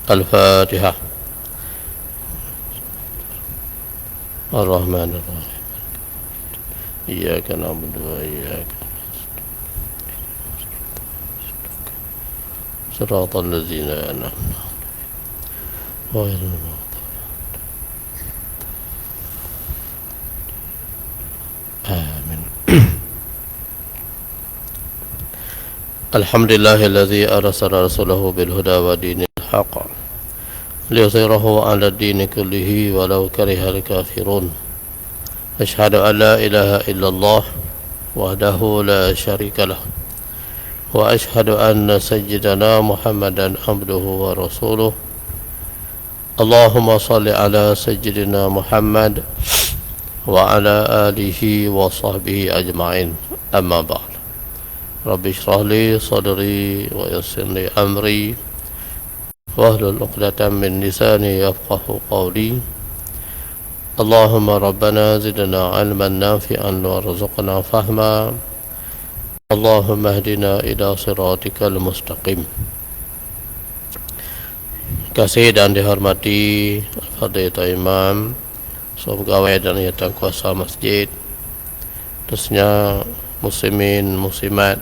الفاتحة. الرحمن الرحيم إياك نعبد وإياك صراط الذين أنعمت غير المغضوب. آمين. الحمد لله الذي أرسل رسوله بالهدى ودين الحق ليظهره على الدين كله ولو كره الكافرون. أشهد أن لا إله إلا الله وحده لا شريك له وأشهد أن سيدنا محمدا عبده ورسوله. اللهم صل على سيدنا محمد وعلى آله وصحبه أجمعين. أما بعد. رب اشرح لي صدري ويسر لي أمري واحلل عقدة من لساني يفقهوا قولي. اللهم ربنا زدنا علما نافعا وارزقنا فهما. اللهم اهدنا إلى صراطك المستقيم. Kasih dan dihormati Fadilatul Imam, semua pegawai dan yang kuasa masjid, terusnya muslimin, muslimat,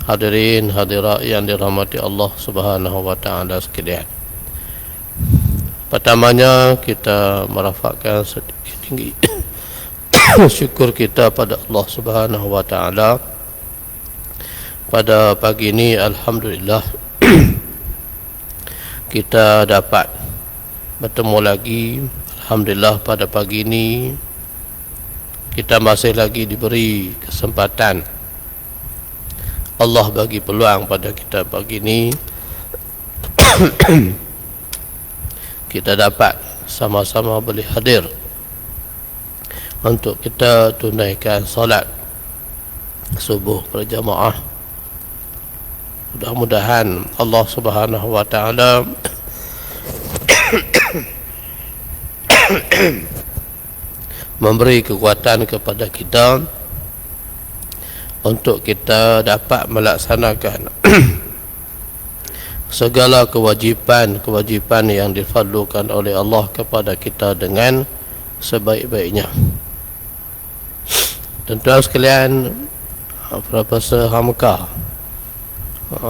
hadirin, hadirat yang dirahmati Allah Subhanahu wa taala sekalian. Pertamanya kita merafakkan setinggi syukur kita pada Allah Subhanahu wa taala. Pada pagi ini alhamdulillah kita dapat bertemu lagi. Alhamdulillah pada pagi ini kita masih lagi diberi kesempatan. Allah bagi peluang pada kita pagi ini kita dapat sama-sama boleh hadir untuk kita tunaikan solat subuh berjamaah. Mudah-mudahan Allah Subhanahu wa taala memberi kekuatan kepada kita untuk kita dapat melaksanakan segala kewajipan yang difardukan oleh Allah kepada kita dengan sebaik-baiknya. Tuan-tuan sekalian, Profesor Hamka,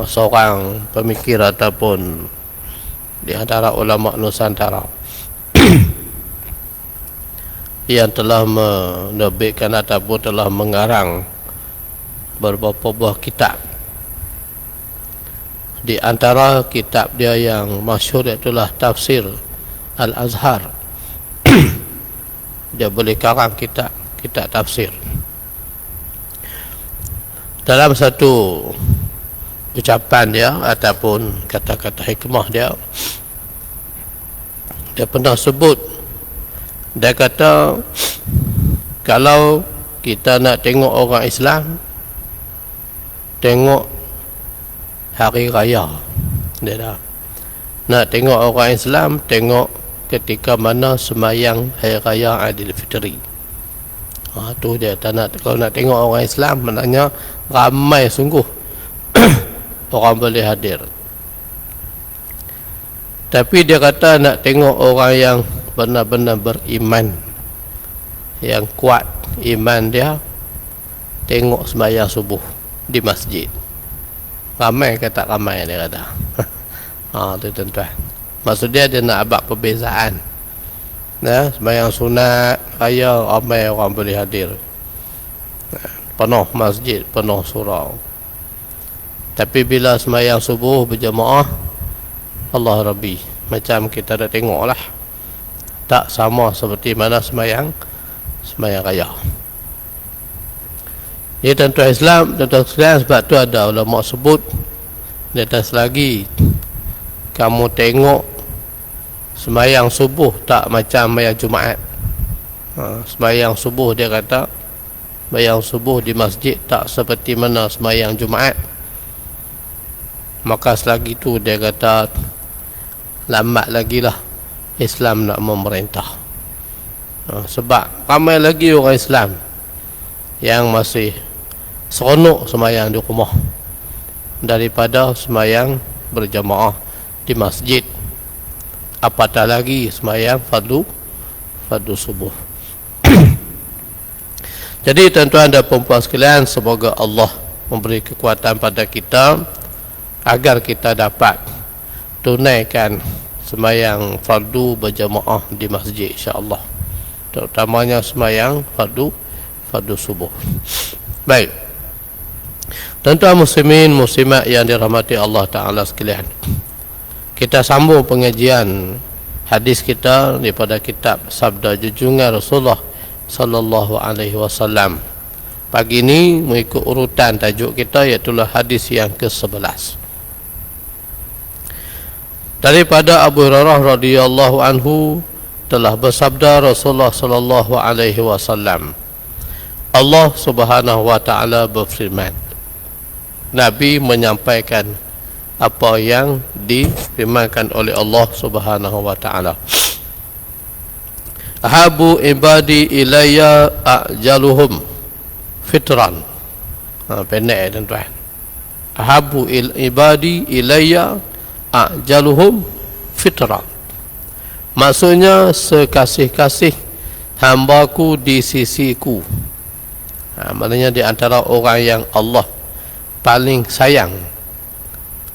seorang pemikir ataupun di antara ulama Nusantara yang telah menerbitkan ataupun telah mengarang beberapa buah kitab. Di antara kitab dia yang masyhur ialah Tafsir Al-Azhar. Dia boleh karang kitab tafsir. Dalam satu ucapan dia ataupun kata-kata hikmah dia pernah sebut, dia kata kalau kita nak tengok orang Islam, tengok hari raya. Dia dah nak tengok orang Islam, tengok ketika mana semayang hari raya Aidilfitri. Tu dia tak nak. Kalau nak tengok orang Islam, maknanya ramai sungguh orang boleh hadir. Tapi dia kata nak tengok orang yang benar-benar beriman, yang kuat iman dia, tengok sembahyang subuh di masjid. Ramai ke tak ramai, dia kata. Tu tuan-tuan. Maksud dia nak abad perbezaan. Sembahyang sunat raya ramai orang boleh hadir. Penuh masjid, penuh surau. Tapi bila sembahyang subuh berjamaah, Allah Rabbi, macam kita dah tengok lah, tak sama seperti mana sembahyang raya. Ini tuan-tuan Islam, tuan-tuan sekalian, sebab tu ada ulama sebut di atas lagi, kamu tengok sembahyang subuh tak macam sembahyang Jumaat. Sembahyang subuh, dia kata sembahyang subuh di masjid tak seperti mana sembahyang Jumaat. Maka selagi tu dia kata lambat lagi lah Islam nak memerintah. Sebab ramai lagi orang Islam yang masih seronok sembahyang di rumah daripada sembahyang berjamaah di masjid. apatah lagi sembahyang fardu subuh. Jadi tuan-tuan dan puan-puan sekalian, semoga Allah memberi kekuatan pada kita agar kita dapat tunaikan sembahyang fardu berjamaah di masjid, insya-Allah, terutamanya sembahyang fardu subuh. Baik, tuan-tuan muslimin muslimat yang dirahmati Allah Ta'ala sekalian, kita sambung pengajian hadis kita daripada kitab Sabda Junjungan Rasulullah sallallahu alaihi wasallam. Pagi ini mengikut urutan tajuk kita, iaitu hadis yang ke-11 daripada Abu Hurairah radhiyallahu anhu. Telah bersabda Rasulullah sallallahu alaihi wasallam, Allah Subhanahu wa taala berfirman. Nabi menyampaikan apa yang difirmankan oleh Allah Subhanahu wa taala. Ahabu ibadi ilayya ajaluhum fitran. Pendek tuan-tuan. Ahabu ibadi ilayya ajaluhum fitran. Maksudnya sekasih-kasih hambaku di sisiku. Maknanya di antara orang yang Allah paling sayang,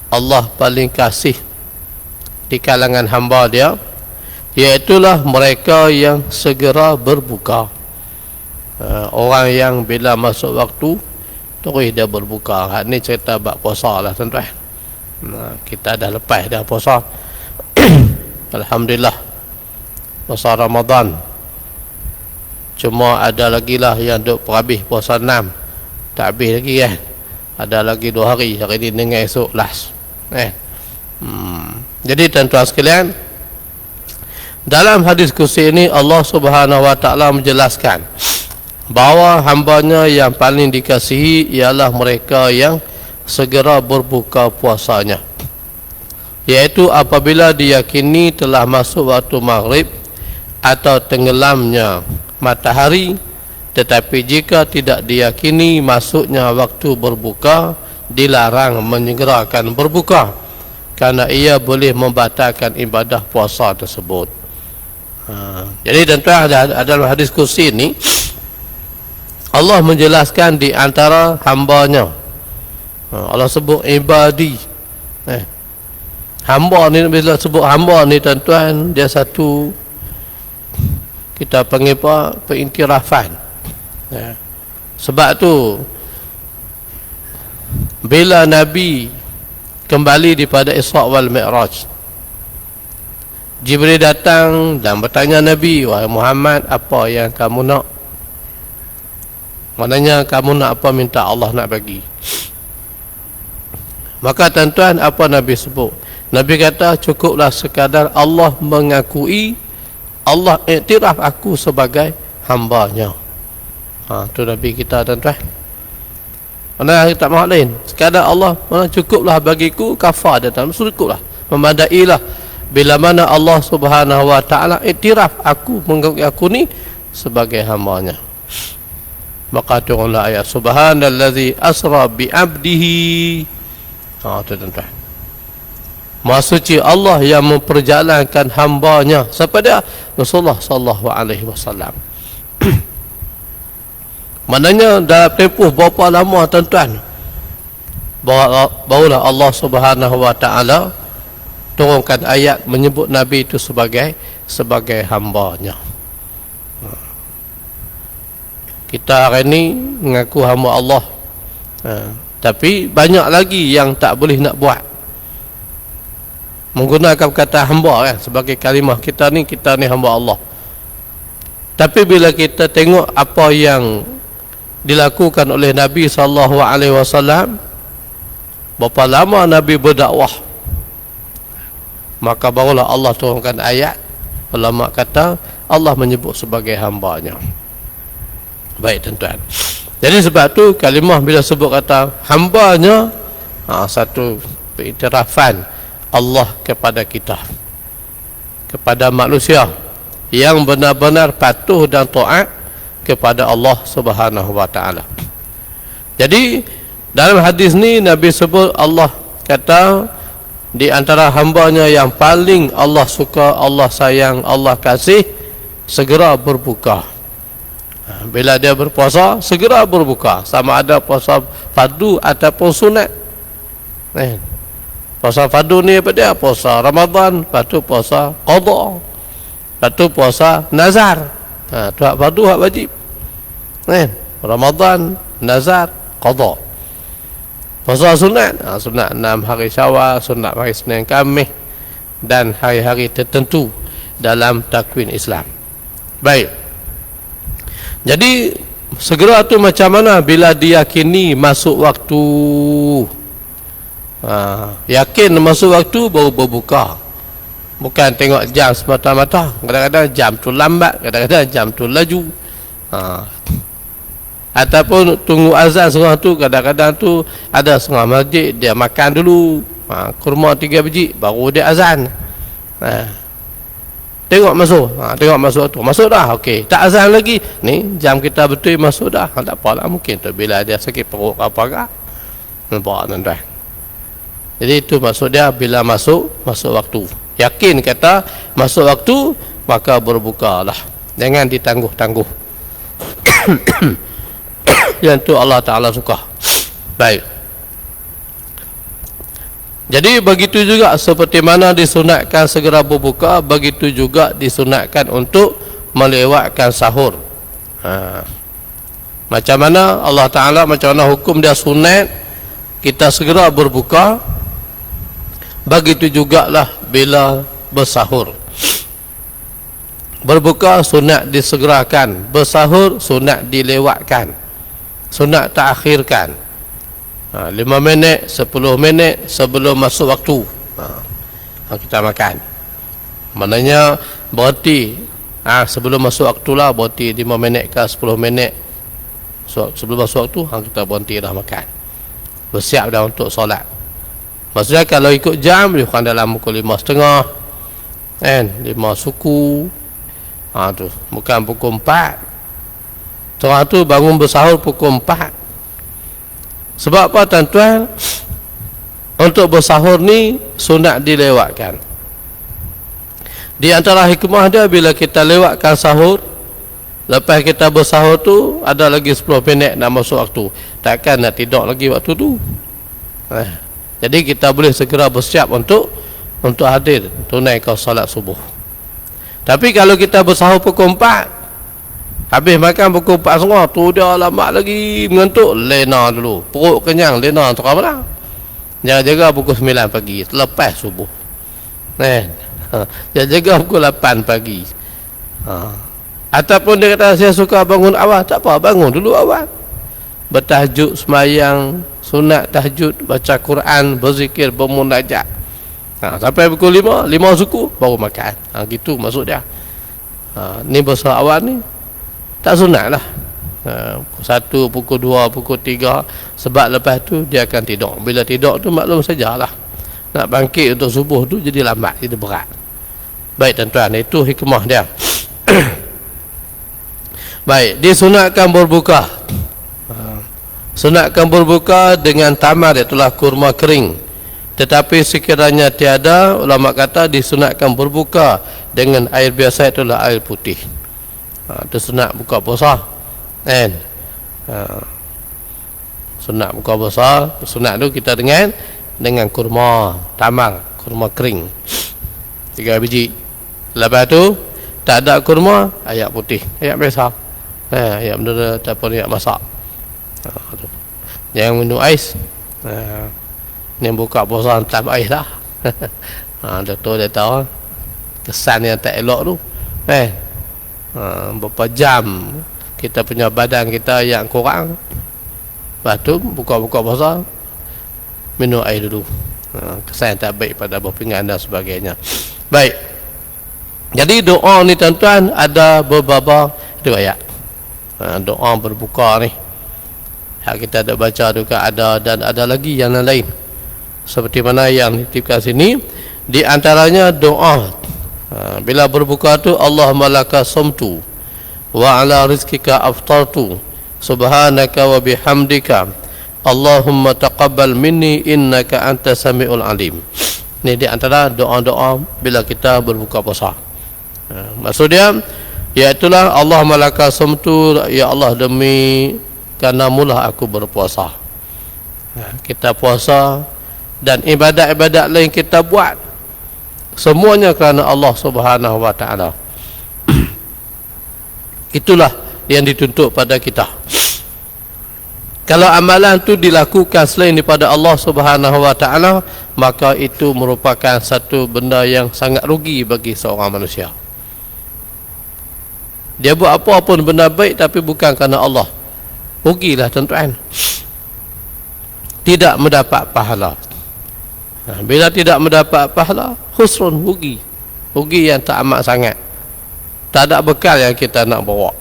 Allah paling kasih di kalangan hamba dia, iaitulah mereka yang segera berbuka. Orang yang bila masuk waktu terus dia berbuka. Ini cerita bab puasa lah tuan-tuan. Kita dah lepas dah puasa. Alhamdulillah, puasa Ramadan. Cuma ada lagi lah yang duk perhabis puasa 6, tak habis lagi kan. Ada lagi 2 hari, hari ni dengan esok last. Jadi tuan-tuan sekalian, dalam hadis kursi ini Allah Subhanahu wa taala menjelaskan bahawa hambanya yang paling dikasihi ialah mereka yang segera berbuka puasanya, iaitu apabila diyakini telah masuk waktu maghrib atau tenggelamnya matahari. Tetapi jika tidak diyakini masuknya waktu berbuka, dilarang menyegerakan berbuka, kerana ia boleh membatalkan ibadah puasa tersebut. Jadi tuan-tuan, dalam hadis kursi ini Allah menjelaskan di antara hambanya. Allah sebut ibadi. Hamba ni, bila sebut hamba ni tuan-tuan, dia satu, kita panggil apa, pengiktirafan. Sebab tu bila Nabi kembali daripada Isra' wal Mi'raj, Jibril datang dan bertanya Nabi, wahai Muhammad, apa yang kamu nak? Maknanya kamu nak apa, minta Allah nak bagi. Maka tuan-tuan, apa Nabi sebut? Nabi kata, cukuplah sekadar Allah mengakui, Allah iktiraf aku sebagai hambanya. Tu Nabi kita tuan-tuan. Mana tak mahu lain, sekadar Allah, mana cukuplah bagiku, kafar dia tuan, cukuplah, memadailah. Bila mana Allah Subhanahu wa taala iktiraf aku, mengakui aku ni sebagai hambanya. Maka turunlah ayat subhanallazi asra bi abdihi. Tu tuan-tuan, Maha suci Allah yang memperjalankan hambanya. Siapa dia? Rasulullah sallallahu alaihi wasallam. Maknanya dalam tempoh berapa lama tuan-tuan, barulah Allah Subhanahu wa taala turunkan ayat menyebut Nabi itu sebagai hambanya. Kita hari ini mengaku hamba Allah, tapi banyak lagi yang tak boleh nak buat, menggunakan kata hamba kan sebagai kalimah. Kita ni hamba Allah. Tapi bila kita tengok apa yang dilakukan oleh Nabi sallallahu alaihi wasallam, berapa lama Nabi berdakwah, maka barulah Allah turunkan ayat. Ulama kata Allah menyebut sebagai hambanya. Baik tuan-tuan, jadi sebab tu kalimah bila sebut kata hambanya, satu pengiktirafan Allah kepada kita, kepada manusia yang benar-benar patuh dan taat kepada Allah Subhanahu wa taala. Jadi dalam hadis ni Nabi sebut, Allah kata di antara hambanya yang paling Allah suka, Allah sayang, Allah kasih, segera berbuka. Bila dia berpuasa, segera berbuka, sama ada puasa fardu ataupun sunat. Puasa fardu ni apa dia? Puasa Ramadan, lepas tu puasa qada, lepas tu puasa nazar. Tu hak fardu, hak wajib. Ramadan, nazar, qada. Puasa sunat, sunat 6 hari Syawal, sunat hari Senin Khamis dan hari-hari tertentu dalam takwin Islam. Baik. Jadi segera tu macam mana bila diyakini masuk waktu? Yakin masuk waktu baru berbuka. Bukan tengok jam semata-mata. Kadang-kadang jam tu lambat, kadang-kadang jam tu laju. Ataupun tunggu azan setengah tu, kadang-kadang tu ada setengah masjid dia makan dulu, kurma 3 biji baru dia azan. Tengok masuk tu, masuk dah, okey, tak azan lagi ni, jam kita betul masuk dah, tak apalah, mungkin tu bila dia sakit perut apa-apa, nampak tuan-tuan. Jadi itu maksud dia bila masuk waktu. Yakin kata masuk waktu, maka berbukalah, jangan ditangguh-tangguh. Yang tu Allah Ta'ala suka. Baik. Jadi begitu juga seperti mana disunatkan segera berbuka, begitu juga disunatkan untuk melewatkan sahur. Macam mana Allah Ta'ala, macam mana hukum dia sunat kita segera berbuka, begitu jugalah bila bersahur. Berbuka sunat disegerakan, bersahur sunat dilewatkan, sunat takhirkan. 5 minit, 10 minit sebelum masuk waktu kita makan. Maknanya berhenti sebelum masuk waktu lah, berhenti 5 minit ke 10 minit sebelum masuk waktu, kita berhenti dah makan, bersiap dah untuk solat. Maksudnya kalau ikut jam, bukan dalam pukul 5.30 kan, 5 suku tu, bukan pukul 4. Seorang tu bangun bersahur pukul 4. Sebab apa tuan-tuan? Untuk bersahur ni sunat dilewatkan. Di antara hikmah dia, bila kita lewatkan sahur, lepas kita bersahur tu ada lagi 10 minit nak masuk waktu, takkan nak tidur lagi waktu tu. Jadi kita boleh segera bersiap untuk hadir tunaikan solat subuh. Tapi kalau kita bersahur pukul 4, habis makan pukul 4.30 tu dia lama lagi mengantuk, lena dulu, perut kenyang, lena tu apa dah. Jaga-jaga pukul 9 pagi selepas subuh. Jaga pukul 8 pagi. Ataupun dia kata saya suka bangun awal, tak apa, bangun dulu awal. Bertahajud, semayang sunat tahajud, baca Quran, berzikir, bermunajat. Sampai pukul 5 suku baru makan. Gitu maksud dia. Ni besar awal ni tak sunat lah. Pukul 1, pukul 2, pukul 3, sebab lepas tu dia akan tidur. Bila tidur tu maklum sajalah, nak bangkit untuk subuh tu jadi lambat, jadi berat. Baik tuan-tuan, itu hikmah dia. Baik, disunatkan berbuka. Sunatkan berbuka dengan tamar, itulah kurma kering. Tetapi sekiranya tiada, ulama kata disunatkan berbuka dengan air biasa, itulah air putih. Itu sunat buka puasa kan. Sunat buka puasa, sunat tu kita dengan kurma tamar, kurma kering 3 biji. Lepas tu tak ada kurma, air putih, air biasa, air benda ataupun air masak. Jangan minum ais. Ni buka puasa tanpa ais dah. Doktor dia tahu kesan yang tak elok tu. Berapa jam kita punya badan kita yang kurang, lepas tu buka-buka puasa minum air dulu. Kesan yang tak baik pada buah pinggan dan sebagainya. Baik. Jadi doa ni tuan-tuan ada beberapa riwayat. Doa berbuka ni kita ada baca juga ada, dan ada lagi yang lain seperti mana yang dititipkan sini. Di antaranya doa bila berbuka tu, Allahumma laka sumtu wa ala rizkika aftartu subhanaka wa bihamdika Allahumma taqabbal minni innaka anta sami'ul alim. Ini di antara doa-doa bila kita berbuka puasa. Maksud dia, iaitulah Allah malaka sumtu, ya Allah demi karenamulah aku berpuasa. Kita puasa dan ibadat-ibadat lain kita buat semuanya kerana Allah Subhanahu wa taala. Itulah yang dituntut pada kita. Kalau amalan itu dilakukan selain daripada Allah Subhanahu wa taala, maka itu merupakan satu benda yang sangat rugi bagi seorang manusia. Dia buat apa pun benda baik tapi bukan kerana Allah, rugilah tuan-tuan. Tidak mendapat pahala. Bila tidak mendapat pahala, khusrun, rugi. Rugi yang tak amat sangat. Tak ada bekal yang kita nak bawa.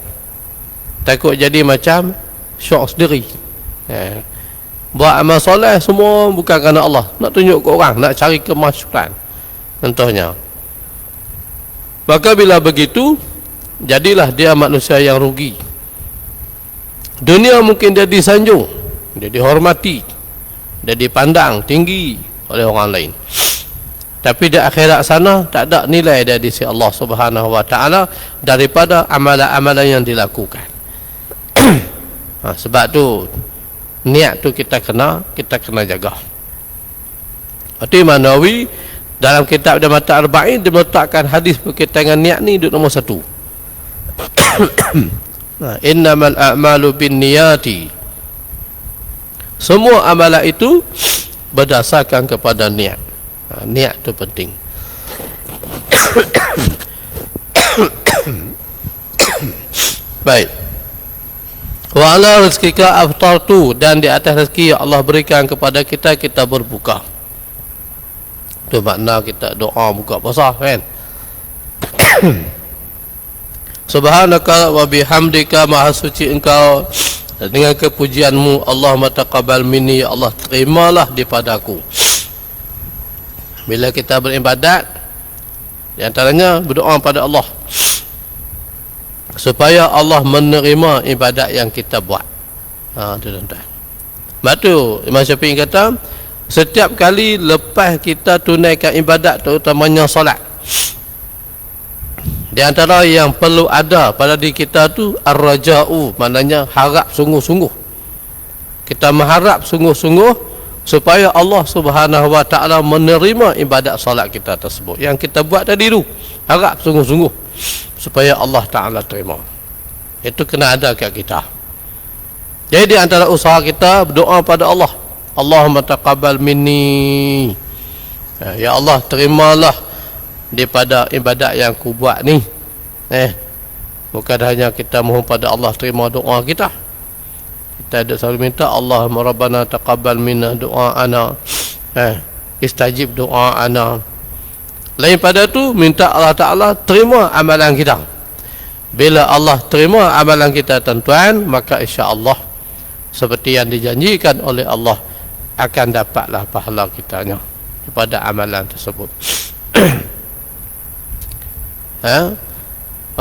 Takut jadi macam syok sendiri. Buat amal soleh semua bukan kerana Allah, nak tunjuk ke orang, nak cari kemasyhuran contohnya. Maka bila begitu, jadilah dia manusia yang rugi. Dunia mungkin dia disanjung, dia dihormati, dia dipandang tinggi oleh orang lain, tapi di akhirat sana tak ada nilai dia di sisi Allah Subhanahu wa taala daripada amalan-amalan yang dilakukan. Sebab tu niat tu kita kena jaga. Imam Nawawi dalam kitab dia Mata Arba'in, dia meletakkan hadis berkaitan dengan niat ni duduk nombor 1. Innamal a'malu binniyati. Semua amalan itu berdasarkan kepada niat. Niat tu penting. Baik. Wa ala rizqika aftartu, dan di atas rezeki yang Allah berikan kepada kita, kita berbuka. Itu makna kita doa buka puasa kan. Subhanaka wa bihamdika, maha suci engkau dengan kepujianmu, Allahumma taqabbal minni, ya Allah terimalah daripada aku. Bila kita beribadat, di antaranya berdoa pada Allah supaya Allah menerima ibadat yang kita buat. Tuan-tuan. Sebab tu Imam Syafi'i kata, setiap kali lepas kita tunaikan ibadat, terutamanya solat, di antara yang perlu ada pada diri kita tu ar-raja'u, maknanya harap sungguh-sungguh. Kita mengharap sungguh-sungguh supaya Allah Subhanahu wa taala menerima ibadat solat kita tersebut yang kita buat tadi tu. Harap sungguh-sungguh supaya Allah Ta'ala terima. Itu kena ada kat kita. Jadi antara usaha kita berdoa pada Allah, Allahumma taqabbal minni, ya Allah terimalah daripada ibadat yang ku buat ni. Bukan hanya kita mohon pada Allah terima doa kita, kita ada selalu minta Allahumma rabbana taqabbal minna doa'ana, istajib doa'ana. Lain pada tu minta Allah Ta'ala terima amalan kita. Bila Allah terima amalan kita tuan-tuan, maka insya-Allah seperti yang dijanjikan oleh Allah, akan dapatlah pahala kitanya daripada amalan tersebut.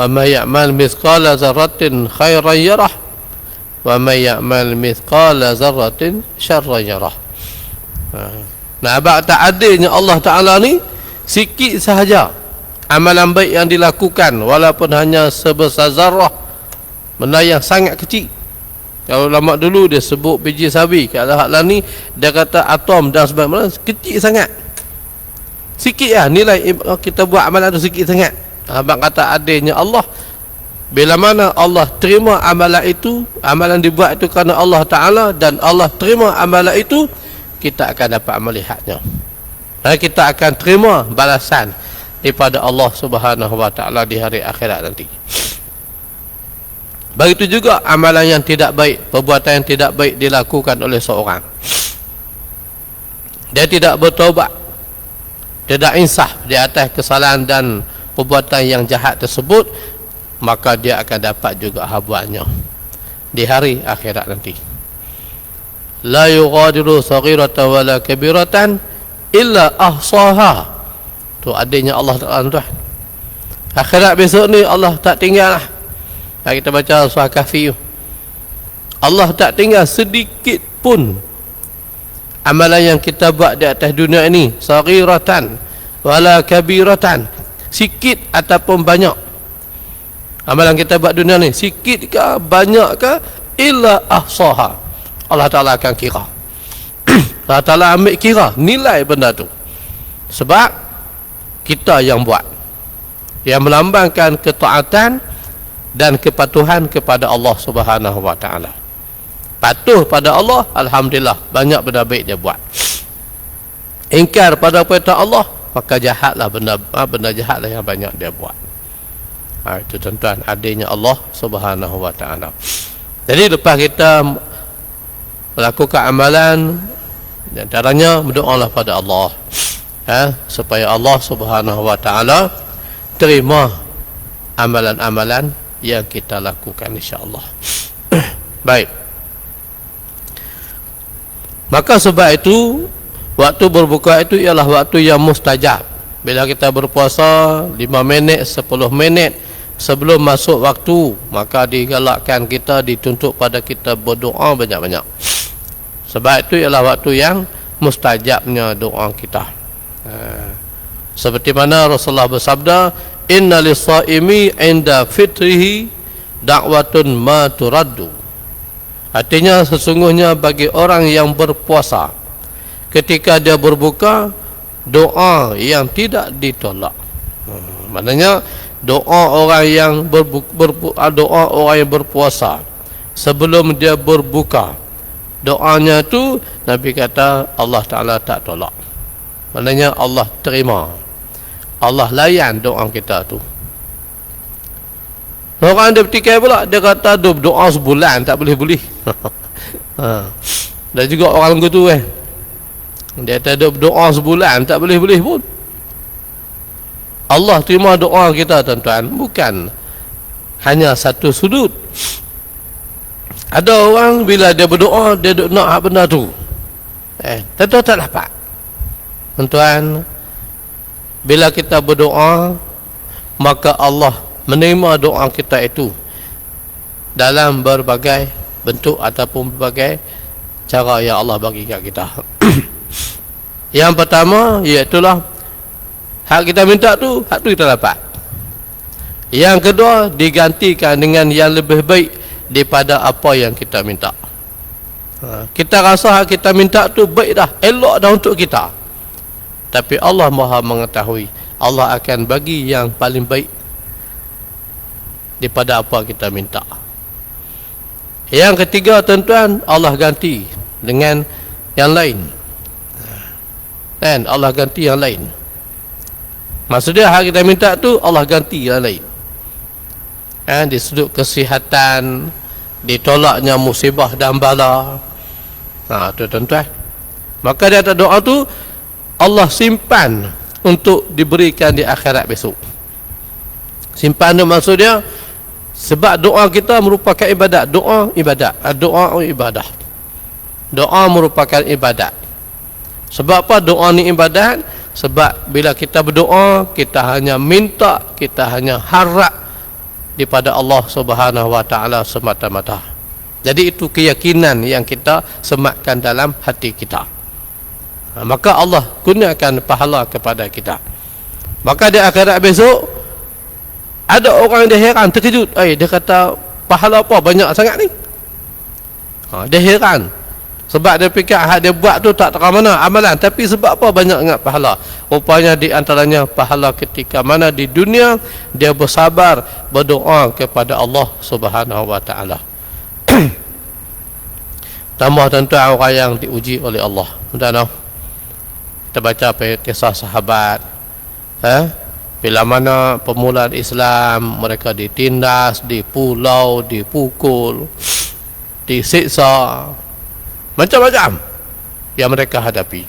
Wa may ya'mal mithqala dzarratin khairan yarah wa may ya'mal mithqala dzarratin syarran yarah. Nah, abad tak adilnya Allah Ta'ala ni, sikit sahaja amalan baik yang dilakukan, walaupun hanya sebesar zarah, benda yang sangat kecil. Kalau lama dulu dia sebut biji sawi, kalau hak lah ni dia kata atom dan sebagainya, kecil sangat. Sikit lah nilai kita buat amalan tu, sikit sangat. Abang kata adilnya Allah, bila mana Allah terima amalan itu, amalan dibuat itu kerana Allah Ta'ala, dan Allah terima amalan itu, kita akan dapat melihatnya. Dan kita akan terima balasan daripada Allah Subhanahu wa taala di hari akhirat nanti. Begitu juga amalan yang tidak baik, perbuatan yang tidak baik dilakukan oleh seorang, dia tidak bertaubat, tidak insaf di atas kesalahan dan perbuatan yang jahat tersebut, maka dia akan dapat juga habuannya di hari akhirat nanti. La yughadiru saghiratan wala kabiratan illa ahsaha. Tu adanya Allah Ta'ala tuan. Akhirat besok ni Allah tak tinggal lah. Kita baca surah Kahfi, Allah tak tinggal sedikit pun amalan yang kita buat di atas dunia ini, saghiratan wala kabiratan, sikit ataupun banyak, amalan kita buat dunia ni sikit ke banyak ke, illa ahsaha, Allah Ta'ala akan kira. Allah Ta'ala ambil kira, nilai benda tu, sebab kita yang buat, yang melambangkan ketaatan dan kepatuhan kepada Allah Subhanahu wa Ta'ala. Patuh pada Allah, alhamdulillah, banyak benda baik dia buat. Ingkar pada perintah Allah, maka jahatlah benda jahatlah yang banyak dia buat. Itu tuan-tuan, adilnya Allah Subhanahu wa Ta'ala. Jadi lepas kita melakukan amalan, di antaranya berdoalah pada Allah, supaya Allah Subhanahu wa Ta'ala terima amalan-amalan yang kita lakukan, insya-Allah. Baik. Maka sebab itu, waktu berbuka itu ialah waktu yang mustajab. Bila kita berpuasa 5 minit, 10 minit sebelum masuk waktu, maka digalakkan kita, dituntut pada kita berdoa banyak-banyak. Sebab itu ialah waktu yang mustajabnya doa kita. Seperti mana Rasulullah bersabda, inna lis-shaimi 'inda fitrihi da'watun ma turaddu. Artinya sesungguhnya bagi orang yang berpuasa, ketika dia berbuka, doa yang tidak ditolak. Maknanya doa orang yang doa orang yang berpuasa sebelum dia berbuka, doanya tu Nabi kata Allah Ta'ala tak tolak. Maknanya Allah terima, Allah layan doa kita tu. Orang dia bertikai pula, dia kata doa sebulan tak boleh-boleh. Dan juga orang lagu tu dia kata doa sebulan tak boleh-boleh pun. Allah terima doa kita, tuan-tuan, bukan hanya satu sudut. Ada orang bila dia berdoa, dia nak hak benda tu, tentu tak dapat. Tuan-tuan, bila kita berdoa, maka Allah menerima doa kita itu dalam berbagai bentuk ataupun berbagai cara yang Allah bagi kat kita. Yang pertama, iaitulah hak kita minta tu, hak tu kita dapat. Yang kedua, digantikan dengan yang lebih baik daripada apa yang kita minta. Kita rasa hak kita minta tu baik dah, elok dah untuk kita, tapi Allah Maha mengetahui, Allah akan bagi yang paling baik daripada apa kita minta. Yang ketiga, tuan-tuan, Allah ganti dengan yang lain, dan Allah ganti yang lain. Maksudnya hak kita minta tu Allah ganti yang lain. Di sudut kesihatan, ditolaknya musibah dan bala. Tu tuan-tuan, maka dia ada doa tu Allah simpan untuk diberikan di akhirat besok. Simpan tu maksud dia, sebab doa kita merupakan ibadat. Doa ibadat, doa ibadah. Doa merupakan ibadat. Sebab apa doa ni ibadat? Sebab bila kita berdoa, kita hanya minta, kita hanya harap daripada Allah Subhanahu wa Ta'ala semata-mata. Jadi itu keyakinan yang kita sematkan dalam hati kita. Maka Allah gunakan pahala kepada kita. Maka di akhirat besok, ada orang yang dia heran, terkejut. Dia kata, pahala apa banyak sangat ni? Dia heran. Sebab dia fikir hak dia buat tu tak terang mana amalan, tapi sebab apa banyak sangat pahala? Rupanya di antaranya pahala ketika mana di dunia dia bersabar berdoa kepada Allah Subhanahu wa Ta'ala. Tambah tuan-tuan orang yang diuji oleh Allah. Tuan-tuan, kita baca kisah sahabat, bila mana permulaan Islam, mereka ditindas, dipulau, dipukul, disiksa, macam-macam yang mereka hadapi,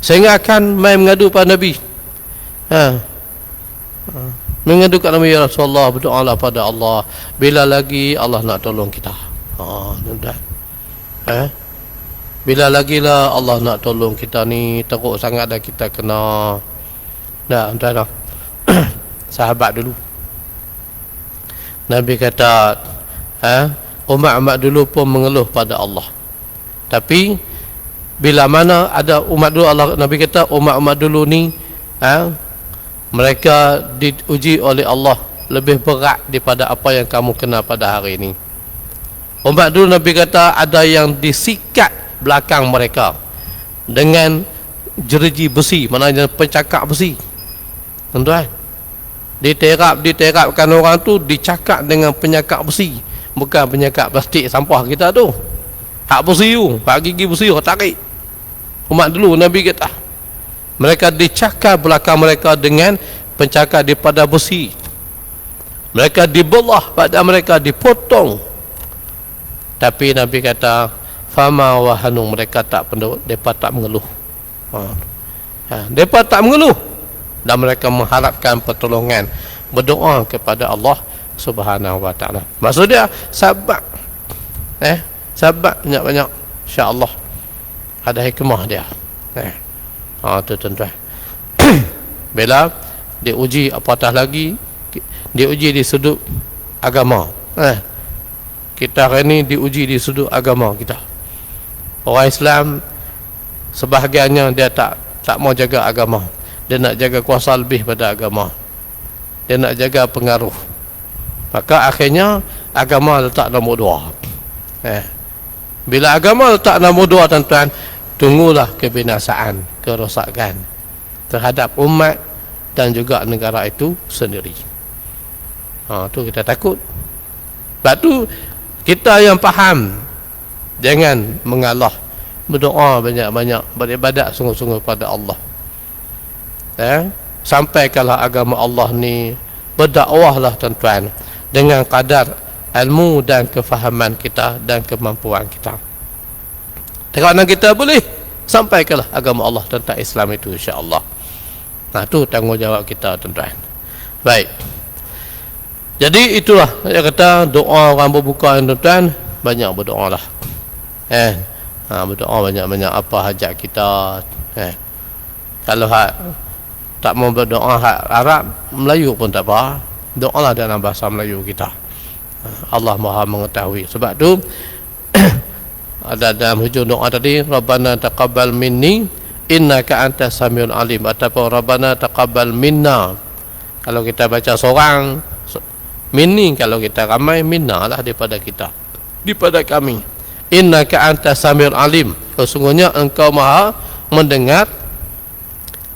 sehingga akan main mengadu pada Nabi, mengadu kat Nabi, ya Rasulullah, berdoalah pada Allah, bila lagi Allah nak tolong kita. Bila lagi lah Allah nak tolong kita ni, teruk sangat dah kita kena. Entah sahabat dulu, Nabi kata, umat-umat dulu pun mengeluh pada Allah, tapi bila mana ada umat dulu, Allah Nabi kata umat-umat dulu ni mereka diuji oleh Allah lebih berat daripada apa yang kamu kena pada hari ini. Umat dulu Nabi kata ada yang disikat belakang mereka dengan jereji besi, maknanya pencakap besi. Tuan-tuan, diterapkan orang tu dicakap dengan penyakap besi, bukan penyakap plastik sampah kita tu. Hak besi tu, hak gigi besi tu tarik. Umat dulu Nabi kata mereka dicakar belakang mereka dengan pencakar daripada besi. Mereka dibelah, badan mereka dipotong. Tapi Nabi kata fama wahanu, mereka tak mereka tak mengeluh. Mereka tak mengeluh dan mereka mengharapkan pertolongan, berdoa kepada Allah Subhanahu wa taala. Maksud dia sabar. Sabar banyak-banyak, insya-Allah ada hikmah dia. Tu tuan-tuan. Bila diuji apatah lagi, diuji di sudut agama. Kita hari ni diuji di sudut agama kita. Orang Islam sebahagiannya dia tak mau jaga agama. Dia nak jaga kuasa lebih pada agama. Dia nak jaga pengaruh. Maka akhirnya agama letak nombor 2. Bila agama letak nombor 2 tuan-tuan, tunggulah kebinasaan, kerosakan terhadap umat dan juga negara itu sendiri. Tu kita takut. Sebab tu kita yang faham, jangan mengalah, berdoa banyak-banyak, beribadat sungguh-sungguh pada Allah. Sampaikanlah agama Allah ni, berdakwahlah tuan-tuan dengan kadar ilmu dan kefahaman kita dan kemampuan kita. Kerana kita boleh sampaikanlah agama Allah tentang Islam itu, insya-Allah. Tu tanggungjawab kita tuan-tuan. Baik. Jadi itulah dia kata doa orang berbuka tuan-tuan, banyak berdoalah. Berdoa banyak-banyak apa hajat kita. Kalau tak mau berdoa Arab, Melayu pun tak apa. Doalah dalam bahasa Melayu kita. Allah Maha mengetahui. Sebab tu ada dalam hujung doa tadi, Rabbana taqabbal minni innaka antas samiul alim, ataupun Rabbana taqabbal minna. Kalau kita baca seorang, minni, kalau kita ramai, minna lah daripada kita, daripada kami. Innaka antas samiul alim, sesungguhnya engkau maha mendengar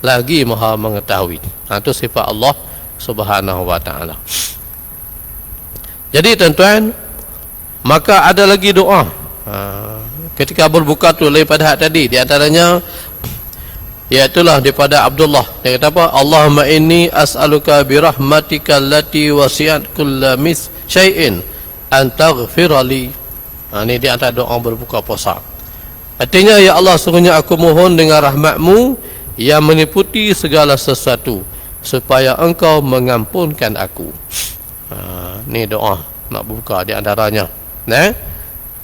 lagi maha mengetahui. Itu sifat Allah Subhanahu wa taala. Jadi tuan-tuan, maka ada lagi doa ketika berbuka tu lain pada hak tadi. Di antaranya iaitulah daripada Abdullah, dia kata apa? Allahumma inni as'aluka birahmatika allati wasi'at kulla syai'in an taghfira li. Ini di antara doa berbuka puasa. Artinya, ya Allah, sungguhnya aku mohon dengan rahmat-Mu yang meliputi segala sesuatu, supaya engkau mengampunkan aku. Ni doa nak buka di antaranya,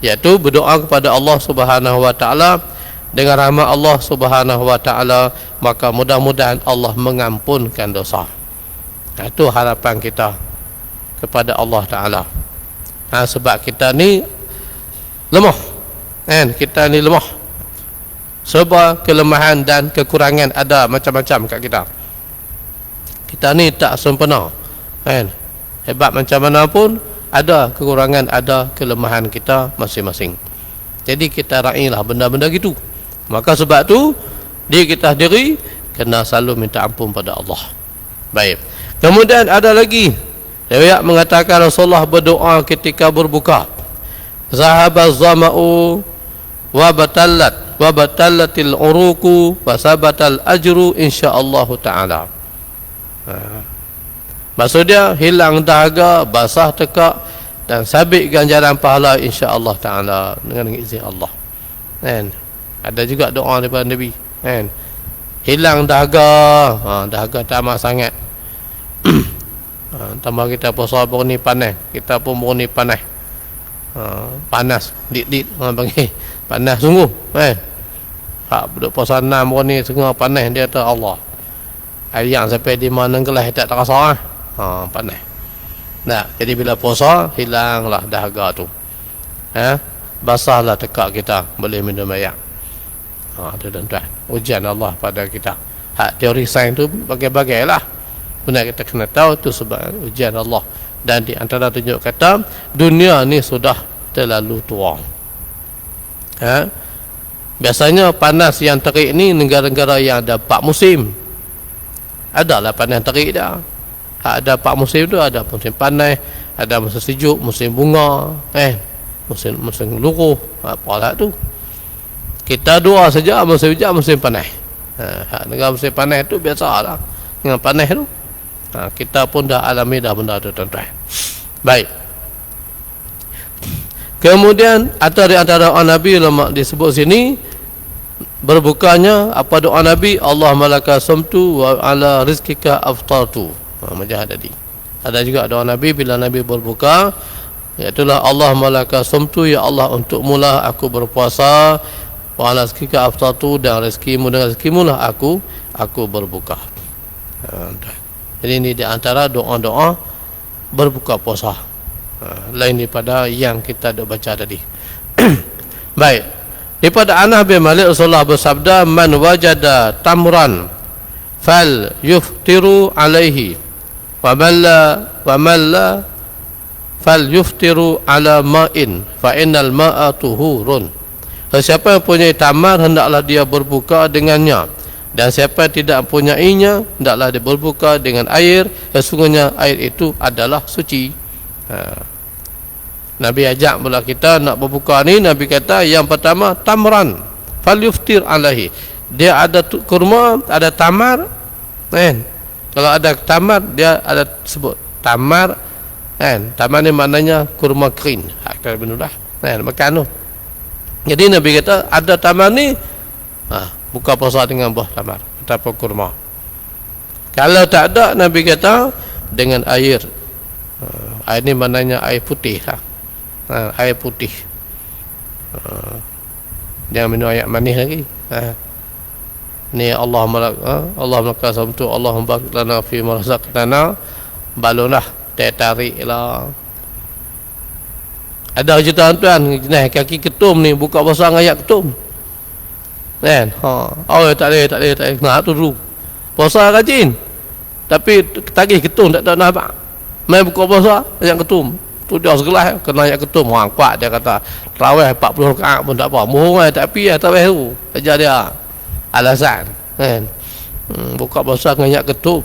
iaitu berdoa kepada Allah Subhanahu wa taala dengan rahmat Allah Subhanahu wa taala, maka mudah-mudahan Allah mengampunkan dosa. Itu harapan kita kepada Allah taala. Sebab kita ni lemah, kita ni lemah, sebab kelemahan dan kekurangan ada macam-macam kat kita. Kita ni tak sempurna, hebat macam mana pun ada kekurangan, ada kelemahan kita masing-masing. Jadi kita railah benda-benda gitu. Maka sebab tu diri kita sendiri kena selalu minta ampun pada Allah. Baik. Kemudian ada lagi riwayat mengatakan Rasulullah berdoa ketika berbuka, zahabaz zama'u wa batallatil uruku wa sabatal ajru insyaallah taala. Maksud dia hilang dahaga, basah tekak dan sabit ganjaran pahala insya-Allah taala dengan izin Allah. Ada juga doa daripada Nabi, hilang dahaga, dahaga tamat sangat. Tambah kita puasa baru ni panas, kita pun baru ni panas. Panas dik-dik orang panggil, panas sungguh. Hak duduk puasa 6 baru ni tengah panas, dia kata Allah. Ayang sampai di mana kelas tak terasa panas. Nah, jadi bila puasa hilanglah dahaga tu. Basahlah tekak kita, boleh minum air. Itu tuan-tuan, ujian Allah pada kita. Hak teori sains tu bagai-bagai lah. Benar kita kena tahu tu sebab ujian Allah. Dan di antara tunjuk kata dunia ni sudah terlalu tua. Biasanya panas yang terik ni negara-negara yang ada 4 musim. Adalah panas terik dah. Ada 4 musim tu, ada musim panas, ada musim sejuk, musim bunga, musim luruh, apalah tu. Kita dua saja musim hujan, musim panas. Dengan musim panas tu biasalah. Dengan panas tu. Kita pun dah alami dah benda tu tuan-tuan. Baik. Kemudian di antara doa Nabi disebut sini berbukanya apa doa Nabi, Allah malaka sumtu wa ala rizkika aftartu. Macam tadi. Ada juga doa Nabi bila Nabi berbuka, iaitulah Allah malaka sumtu, ya Allah untuk mula aku berpuasa, wa ala rizkika aftartu, dan rezekimu dengan rezekimu lah aku berbuka. Jadi ini di antara doa-doa berbuka puasa. Lain daripada yang kita dah baca tadi. Baik. Daripada Anas bin Malik, Rasulullah bersabda, man wajada tamran fal yuftiru alaihi wa man la fal yuftiru ala ma'in fa innal ma'a tuhurun. Siapa yang punya tamar, hendaklah dia berbuka dengannya, dan siapa yang tidak mempunyainya, hendaklah dia berbuka dengan air, sesungguhnya air itu adalah suci. Nabi ajak pula kita nak berbuka ni. Nabi kata yang pertama tamran fal yuftir alaihi, dia ada kurma, ada tamar, kalau ada tamar dia ada sebut tamar, tamar ni maknanya kurma kering, akal benulah, makan tu. Jadi Nabi kata ada tamar ni, buka puasa dengan buah tamar ataupun kurma. Kalau tak ada, Nabi kata dengan air. Air ni maknanya air putih lah. Air putih. Jangan minum air manis lagi. Ni Allah malaka samtu, Allahumma barik lana fi ma razaqtana, balonlah tarik lah. Ada cerita tuan, kaki ketum ni buka puasa dengan ayat ketum. Tak boleh nak tu dulu. Puasa rajin. Tapi tagih ketum tak tahu nak apa. Main buka puasa ayat ketum. Tu dia segelas kena ayat ketum. Orang kuat dia kata tarawih 40 rakaat pun tak apa. Mohon tak pi tarawih tu. Ajar dia alasan. Buka puasa dengan ayat ketum.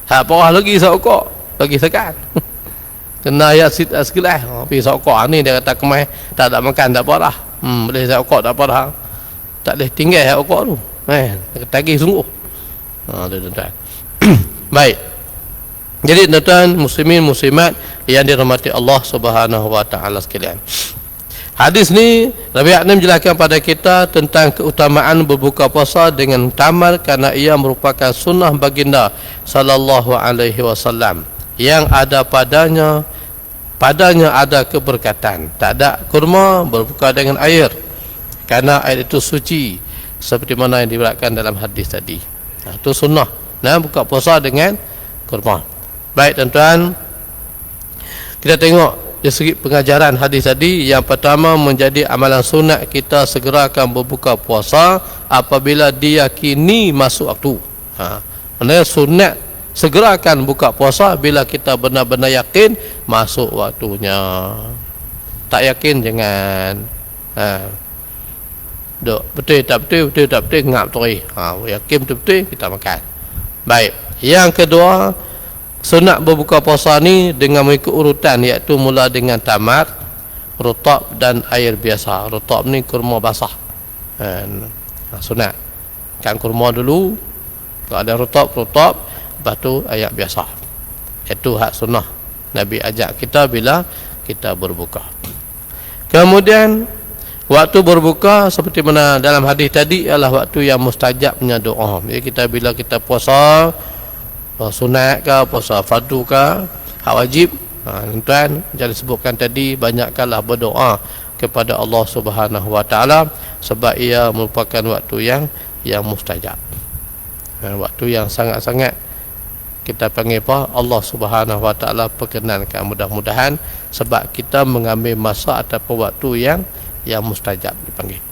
Hak parah lagi sokok, lagi sekat. Kena ayat segelas. Pergi sokok ni dia kata kemai tak ada makan tak apa dah. Boleh sokok tak apa dah. Tak boleh tinggal sokok tu. Tagih sungguh. Tuan-tuan. Baik. Jadi tuan-tuan muslimin muslimat yang dirahmati Allah Subhanahu wa taala sekalian. Hadis ni Nabi Akram menjelaskan pada kita tentang keutamaan berbuka puasa dengan tamar, kerana ia merupakan sunnah baginda sallallahu alaihi wasallam yang ada padanya ada keberkatan. Tak ada kurma, berbuka dengan air, kerana air itu suci, seperti mana yang diberikan dalam hadis tadi. Itu sunnah. Buka puasa dengan kurma. Baik tuan-tuan, kita tengok dari segi pengajaran hadis tadi. Yang pertama, menjadi amalan sunat kita segerakan berbuka puasa apabila diyakini masuk waktu. Maksudnya sunat segerakan buka puasa bila kita benar-benar yakin masuk waktunya. Tak yakin jangan betul tak betul ngap betul. Yakin betul kita makan. Baik. Yang kedua, sunat berbuka puasa ni dengan mengikut urutan, iaitu mula dengan tamar, rutab dan air biasa. Rutab ni kurma basah. Sunat kan kurma dulu, kalau ada rutab, lepas tu air biasa. Itu hak sunnah Nabi ajak kita bila kita berbuka. Kemudian waktu berbuka seperti mana dalam hadis tadi ialah waktu yang mustajabnya doa. Jadi kita bila kita puasa sunat ke, puasa fardu ke, hak wajib, tuan jangan disebutkan tadi, banyakkanlah berdoa kepada Allah Subhanahu wa taala, sebab ia merupakan waktu yang mustajab. Waktu yang sangat-sangat kita panggil apa? Allah Subhanahu wa taala perkenankan, mudah-mudahan, sebab kita mengambil masa ataupun waktu yang mustajab dipanggil.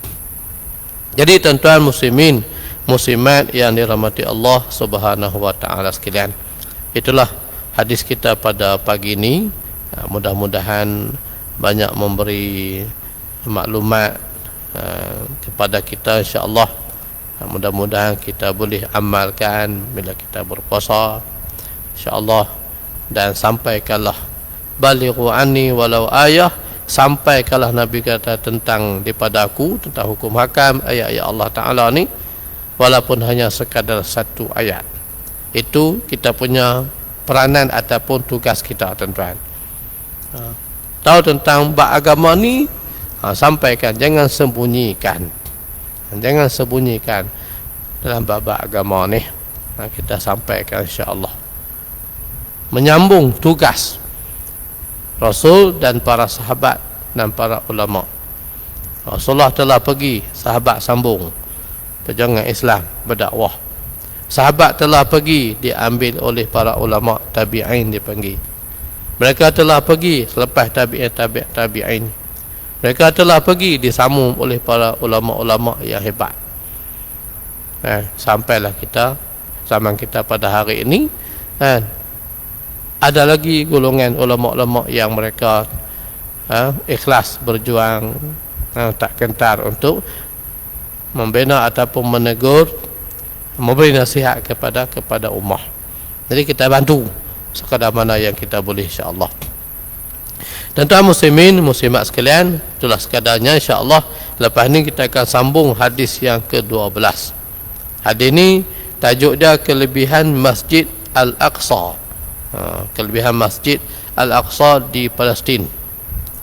Jadi tuan-tuan muslimin, muslimat yang dirahmati Allah Subhanahu wa taala sekalian, itulah hadis kita pada pagi ini. Mudah-mudahan banyak memberi maklumat kepada kita, insya-Allah. Mudah-mudahan kita boleh amalkan bila kita berpuasa, insya-Allah. Dan sampaikanlah, balighu anni walau ayah, sampaikanlah Nabi kata tentang daripada aku, tentang hukum hakam ayat-ayat Allah Ta'ala ni, walaupun hanya sekadar satu ayat. Itu kita punya peranan ataupun tugas kita, tuan-tuan. Tahu tentang bab agama ni, sampaikan, jangan sembunyikan. Jangan sembunyikan dalam bab agama ni. Kita sampaikan, insya-Allah. Menyambung tugas Rasul dan para sahabat dan para ulama. Rasulullah telah pergi, sahabat sambung perjuangan Islam, berdakwah. Sahabat telah pergi, diambil oleh para ulama, tabi'in dipanggil. Mereka telah pergi selepas tabi'in. Mereka telah pergi, disambung oleh para ulama-ulama yang hebat. Sampailah kita, zaman kita pada hari ini, ada lagi golongan ulama-ulama yang mereka ikhlas berjuang, tak gentar untuk membina ataupun menegur, memberi nasihat kepada ummah. Jadi kita bantu sekadar mana yang kita boleh, insya-Allah. Dan tuan muslimin, muslimat sekalian, itulah sekadarnya, insya-Allah. Lepas ni kita akan sambung hadis yang ke-12. Hadis ni tajuk dia kelebihan Masjid Al-Aqsa. Kelebihan Masjid Al-Aqsa di Palestin.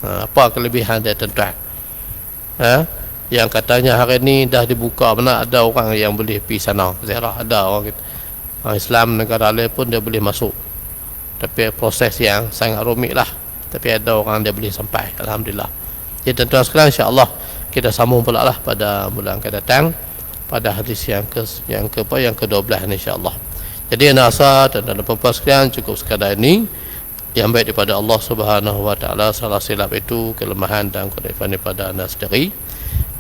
Apa kelebihan dia, tuan-tuan? Yang katanya hari ni dah dibuka, mana ada orang yang boleh pergi sana ziarah, ada orang Islam negara lain pun dia boleh masuk, tapi proses yang sangat rumit lah, tapi ada orang dia boleh sampai, alhamdulillah. Jadi tuan-tuan sekalian, insya-Allah kita sambung pula lah pada bulan akan datang pada hadis yang ke-12 ni, insya-Allah. Jadi yang rasa tuan-tuan dan puan-puan sekalian, cukup sekadar ini. Yang baik daripada Allah Subhanahu wa taala, salah silap itu kelemahan dan kelaifan daripada anda sendiri.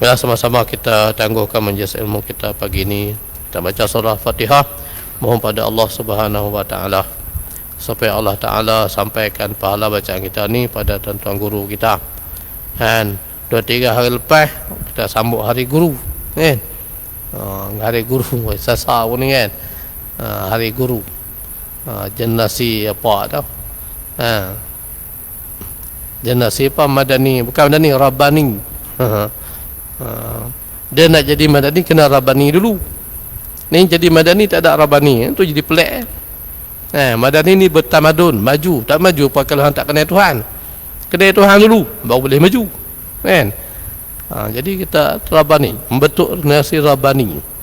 Bila sama-sama kita tangguhkan majlis ilmu kita pagi ini, kita baca surah Fatihah, mohon pada Allah Subhanahu wa taala supaya Allah Taala sampaikan pahala bacaan kita ni pada tuan-tuan guru kita. Dan 2-3 hari lepas kita sambut hari guru, kan? Hari guru sasa pun ni, kan? Hari guru. Generasi apa tau? Generasi apa? Madani, bukan Madani, Rabbani. Dia nak jadi Madani kena Rabbani dulu. Ni jadi Madani tak ada Rabbani, itu jadi pelik. Madani ni bertamadun, maju. Tak maju apa kalau hang tak kenal Tuhan. Kenal Tuhan dulu baru boleh maju, kan? Jadi kita Rabbani, membentuk generasi Rabbani.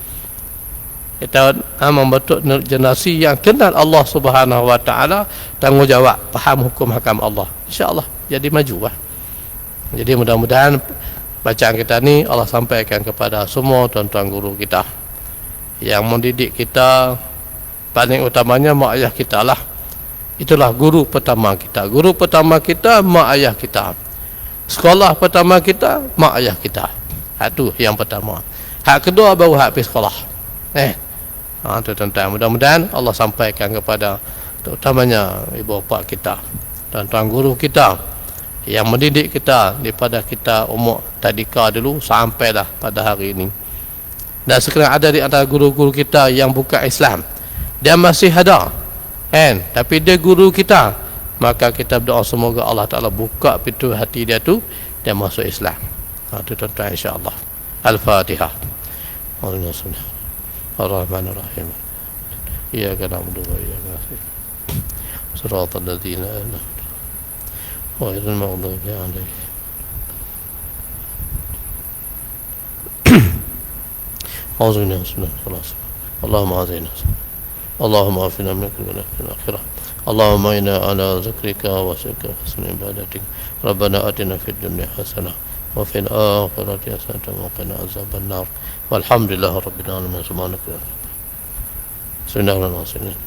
Kita membentuk generasi yang kenal Allah Subhanahu wa taala, tanggungjawab, faham hukum hakam Allah. Insya-Allah jadi maju lah. Jadi mudah-mudahan bacaan kita ni Allah sampaikan kepada semua tuan-tuan guru kita yang mendidik kita. Paling utamanya mak ayah kita lah. Itulah guru pertama kita. Guru pertama kita mak ayah kita. Sekolah pertama kita mak ayah kita. Itu yang pertama. Hak kedua baru hak pergi sekolah. Itu tuan-tuan, mudah-mudahan Allah sampaikan kepada terutamanya ibu bapa kita, tuan-tuan guru kita yang mendidik kita daripada kita umur tadika dulu sampailah pada hari ini. Dan sekarang ada di antara guru-guru kita yang bukan Islam, dia masih ada, kan? Tapi dia guru kita, maka kita berdoa semoga Allah Ta'ala buka pintu hati dia tu, dia masuk Islam. Itu tuan-tuan, insya-Allah. Al-Fatihah. Ar-Rahmanir-Rahim. Iyyaka na'budu wa iyyaka nasta'in. Shiratal ladzina an'amta 'alaihim ghairil maghdubi 'alaihim. A'udzu billahi minasyaitonir rajim. Allahumma azina. Allahumma afina min kulli nafsin akhirah. Allahumma inna ala zikrika wa syukrika wa husni ibadatik. Rabbana atina fid dunya hasanah wa fil akhirati hasanah wa qina azaban nar. Walhamdulillahirabbil alamin. Subhanaka. Bismillahirrahmanirrahim.